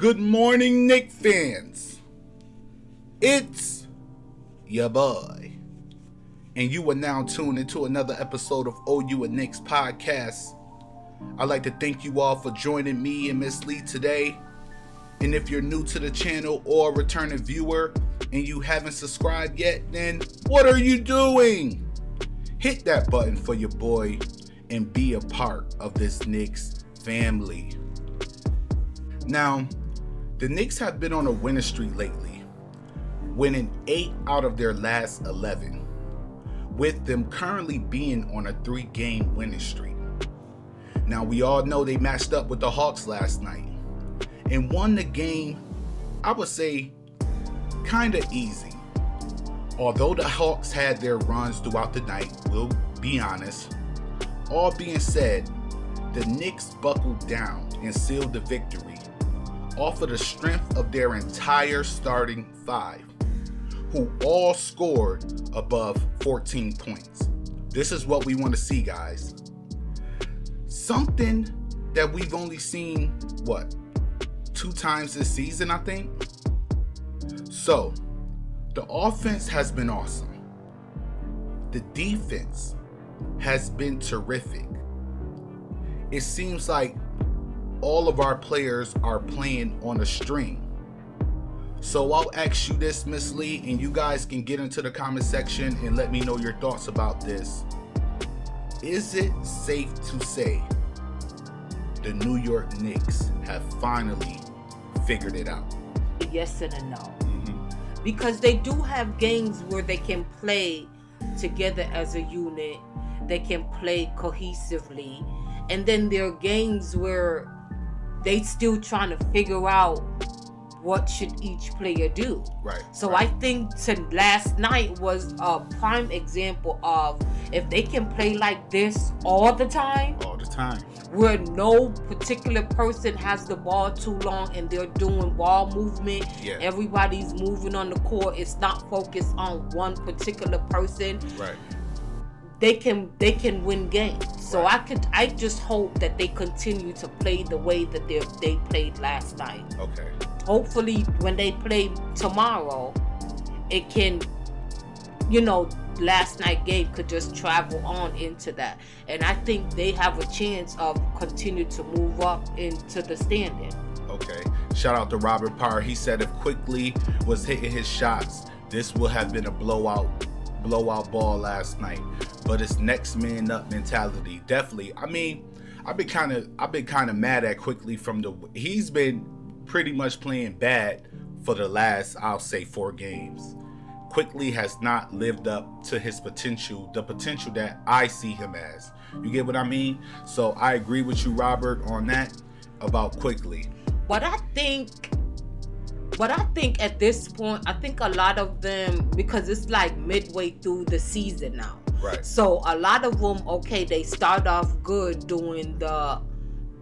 Good morning, Knicks fans. It's your boy. And you are now tuned into another episode of OUA Knicks podcast. I'd like to thank you all for joining me and Miss Lee today. And if you're new to the channel or a returning viewer and you haven't subscribed yet, then what are you doing? Hit that button for your boy and be a part of this Knicks family. Now, the Knicks have been on a winning streak lately, winning 8 out of their last 11, with them currently being on a 3-game winning streak. Now, we all know they matched up with the Hawks last night and won the game, I would say, kind of easy. Although the Hawks had their runs throughout the night, we'll be honest. All being said, the Knicks buckled down and sealed the victory off of the strength of their entire starting 5, who all scored above 14 points. This is what we want to see, guys. Something that we've only seen, 2 times this season, I think? So, the offense has been awesome. The defense has been terrific. It seems like all of our players are playing on a string. So I'll ask you this, Miss Lee, and you guys can get into the comment section and let me know your thoughts about this. Is it safe to say the New York Knicks have finally figured it out? Yes and a no. Because they do have games where they can play together as a unit. They can play cohesively. And then there are games where they still trying to figure out what should each player do. Right. So I think last night was a prime example of if they can play like this all the time, where no particular person has the ball too long and they're doing ball movement. Yeah. Everybody's moving on the court. It's not focused on one particular person. Right. They can win games. So right. I just hope that they continue to play the way that they played last night. Okay. Hopefully when they play tomorrow, it can, last night game could just travel on into that. And I think they have a chance of continue to move up into the standing. Okay. Shout out to Robert Parr. He said if Quickly was hitting his shots, this would have been a blowout ball last night. But it's next man up mentality. Definitely. I mean, I've been kind of mad at Quickly he's been pretty much playing bad for the last, I'll say, 4 games. Quickly has not lived up to his potential, the potential that I see him as. You get what I mean? So I agree with you, Robert, on that about Quickly. But I think at this point, I think a lot of them, because it's like midway through the season now. Right. So a lot of them, they start off good during the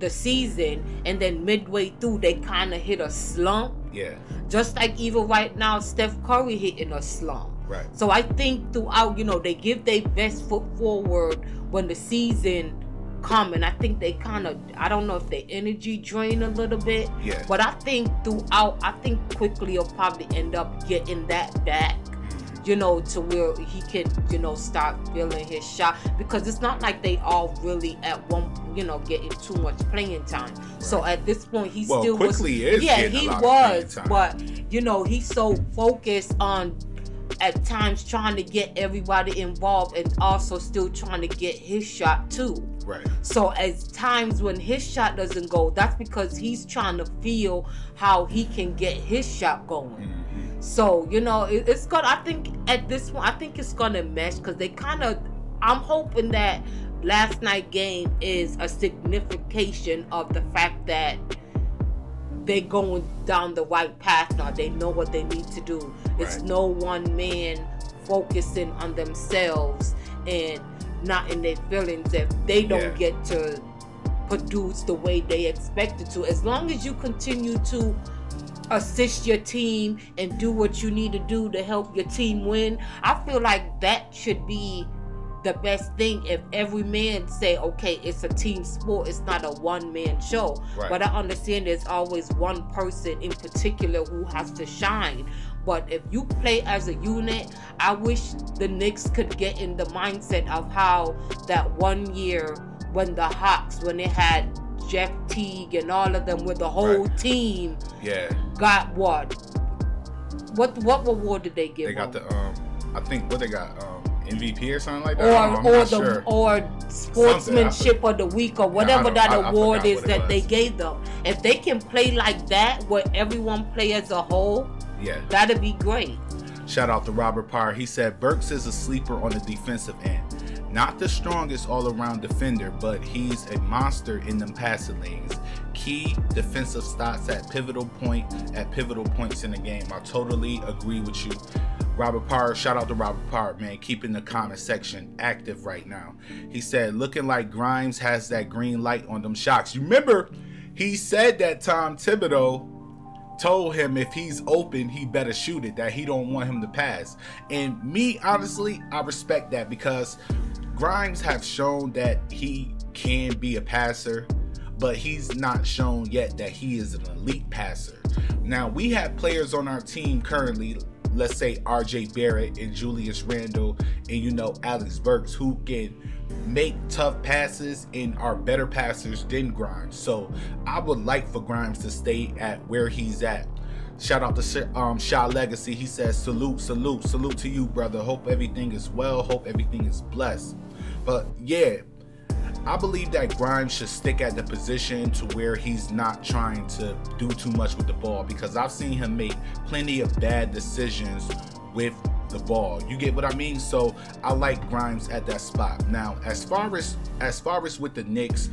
season, and then midway through they kind of hit a slump. Yeah. Just like even right now, Steph Curry hitting a slump. Right. So I think throughout, they give their best foot forward when the season come, and I think they kind of, I don't know if their energy drain a little bit. Yeah. But I think Quickly will probably end up getting that back. To where he can, start feeling his shot, because it's not like they all really at one, getting too much playing time. Right. So at this point, he still Quickly was. Is yeah, he a lot was, of playing time. but he's so focused on at times trying to get everybody involved and also still trying to get his shot too. Right. So as times when his shot doesn't go, that's because he's trying to feel how he can get his shot going. Mm-hmm. So, it's good. I think at this point, I think it's going to mesh, because I'm hoping that last night game is a signification of the fact that they're going down the right path now. They know what they need to do. Right. It's no one man focusing on themselves and not in their feelings if they don't get to produce the way they expected to. As long as you continue to assist your team and do what you need to do to help your team win, I feel like that should be the best thing if every man say, okay, it's a team sport, it's not a one-man show. Right. But I understand there's always one person in particular who has to shine. But if you play as a unit, I wish the Knicks could get in the mindset of how that one year when the Hawks, when they had Jeff Teague and all of them with the whole team, got what reward did they give? They got the I think what they got MVP or something like that. Or sportsmanship of the week or whatever that award is that they gave them. If they can play like that, where everyone play as a whole, that'd be great. Shout out to Robert Parr. He said Burks is a sleeper on the defensive end. Not the strongest all-around defender, but he's a monster in them passing lanes. Key defensive stats at pivotal points in the game. I totally agree with you. Robert Parr, shout out to Robert Parr, man, keeping the comment section active right now. He said, looking like Grimes has that green light on them shots. You remember, he said that Tom Thibodeau told him if he's open, he better shoot it, that he don't want him to pass. And me, honestly, I respect that because Grimes have shown that he can be a passer, but he's not shown yet that he is an elite passer. Now, we have players on our team currently, let's say RJ Barrett and Julius Randle and, Alex Burks, who can make tough passes and are better passers than Grimes. So I would like for Grimes to stay at where he's at. Shout out to Shaw Legacy. He says, salute to you, brother. Hope everything is well. Hope everything is blessed. But yeah, I believe that Grimes should stick at the position to where he's not trying to do too much with the ball, because I've seen him make plenty of bad decisions with the ball. You get what I mean? So I like Grimes at that spot. Now, as far as with the Knicks,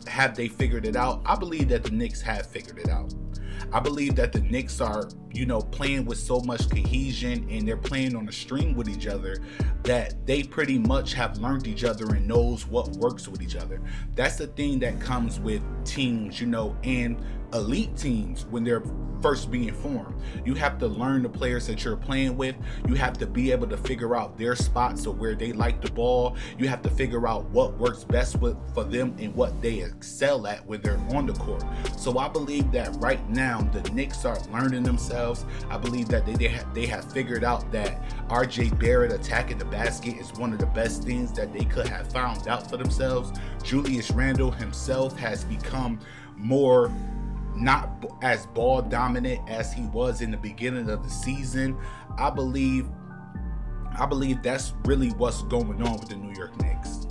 have they figured it out? I believe that the Knicks have figured it out. I believe that the Knicks are, playing with so much cohesion, and they're playing on a string with each other that they pretty much have learned each other and knows what works with each other. That's the thing that comes with teams, and elite teams when they're first being formed. You have to learn the players that you're playing with. You have to be able to figure out their spots of where they like the ball. You have to figure out what works best for them and what they excel at when they're on the court. So I believe that right now the Knicks are learning themselves. I believe that they have figured out that RJ Barrett attacking the basket is one of the best things that they could have found out for themselves. Julius Randle himself has become more not as ball dominant as he was in the beginning of the season. I believe that's really what's going on with the New York Knicks.